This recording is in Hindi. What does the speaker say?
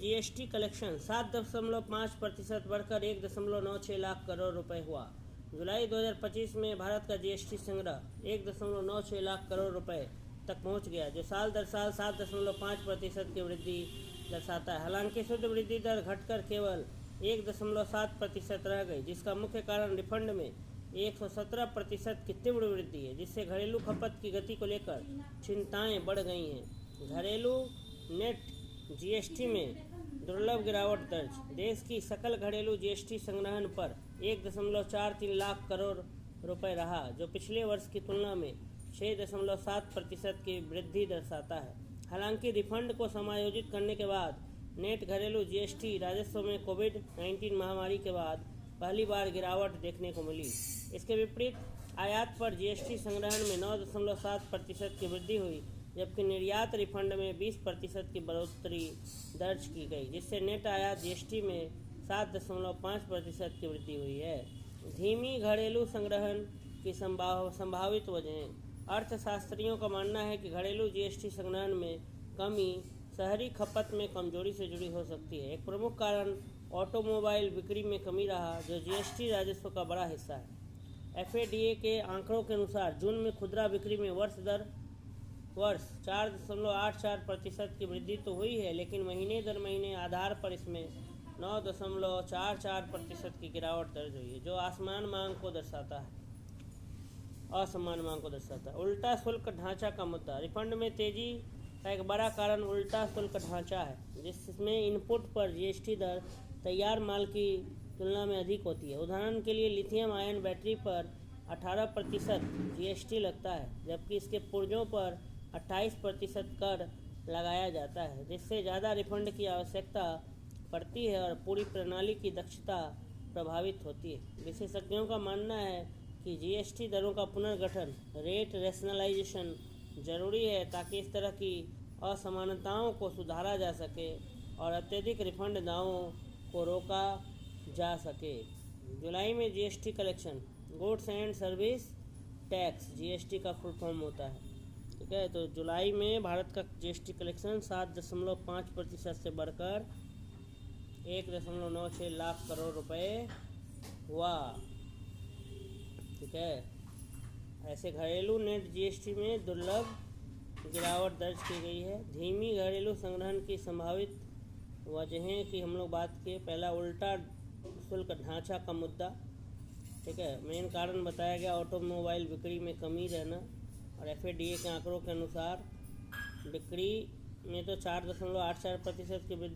जीएसटी कलेक्शन 7.5% बढ़कर 1.96 लाख करोड़ रुपए हुआ। जुलाई 2025 में भारत का जीएसटी संग्रह 1.96 लाख करोड़ रुपए तक पहुंच गया, जो साल दर साल 7.5% की वृद्धि दर्शाता है। हालांकि शुद्ध वृद्धि दर घटकर केवल 1.7% रह गई, जिसका मुख्य कारण रिफंड में 117% की तीव्र वृद्धि है, जिससे घरेलू खपत की गति को लेकर चिंताएं बढ़ गई हैं। घरेलू नेट जीएसटी में दुर्लभ गिरावट दर्ज। देश की सकल घरेलू जीएसटी संग्रहण पर 1.43 लाख करोड़ रुपए रहा, जो पिछले वर्ष की तुलना में 6.7% की वृद्धि दर्शाता है। हालांकि रिफंड को समायोजित करने के बाद नेट घरेलू जीएसटी राजस्व में कोविड-19 महामारी के बाद पहली बार गिरावट देखने को मिली। इसके विपरीत आयात पर जीएसटी संग्रहण में 9.7% की वृद्धि हुई, जबकि निर्यात रिफंड में 20% की बढ़ोतरी दर्ज की गई, जिससे नेट आयात जीएसटी में 7.5% की वृद्धि हुई है। धीमी घरेलू संग्रहण की संभावित वजहें। अर्थशास्त्रियों का मानना है कि घरेलू जीएसटी संग्रहण में कमी शहरी खपत में कमजोरी से जुड़ी हो सकती है। एक प्रमुख कारण ऑटोमोबाइल बिक्री में कमी रहा, जो जीएसटी राजस्व का बड़ा हिस्सा है। एफएडीए के आंकड़ों के अनुसार जून में खुदरा बिक्री में वर्ष 4.84% की वृद्धि तो हुई है, लेकिन महीने दर महीने आधार पर इसमें 9.44% की गिरावट दर्ज हुई है, जो असमान मांग को दर्शाता है। उल्टा शुल्क ढांचा का मुद्दा। रिफंड में तेजी का एक बड़ा कारण उल्टा शुल्क ढांचा है, जिसमें इनपुट पर जीएसटी दर तैयार माल की तुलना में अधिक होती है। उदाहरण के लिए लिथियम आयन बैटरी पर 18% जीएसटी लगता है, जबकि इसके पुर्जों पर 28% कर लगाया जाता है, जिससे ज़्यादा रिफंड की आवश्यकता पड़ती है और पूरी प्रणाली की दक्षता प्रभावित होती है। विशेषज्ञों का मानना है कि जीएसटी दरों का पुनर्गठन रेट रैशनलाइजेशन जरूरी है, ताकि इस तरह की असमानताओं को सुधारा जा सके और अत्यधिक रिफंड दावों को रोका जा सके। जुलाई में GST collection goods and service tax GST का फुल फॉर्म होता है। ठीक है, तो जुलाई में भारत का जीएसटी कलेक्शन 7.5% से बढ़कर 1.96 लाख करोड़ रुपए हुआ। ठीक है, ऐसे घरेलू नेट जीएसटी में दुर्लभ गिरावट दर्ज की गई है। धीमी घरेलू संग्रहण की संभावित वजहें की हम लोग बात किए। पहला, उल्टा शुल्क ढांचा का मुद्दा। ठीक है, मेन कारण बताया गया ऑटोमोबाइल बिक्री में कमी रहना, और एफएडीए के आंकड़ों के अनुसार बिक्री में तो 4.84% की वृद्धि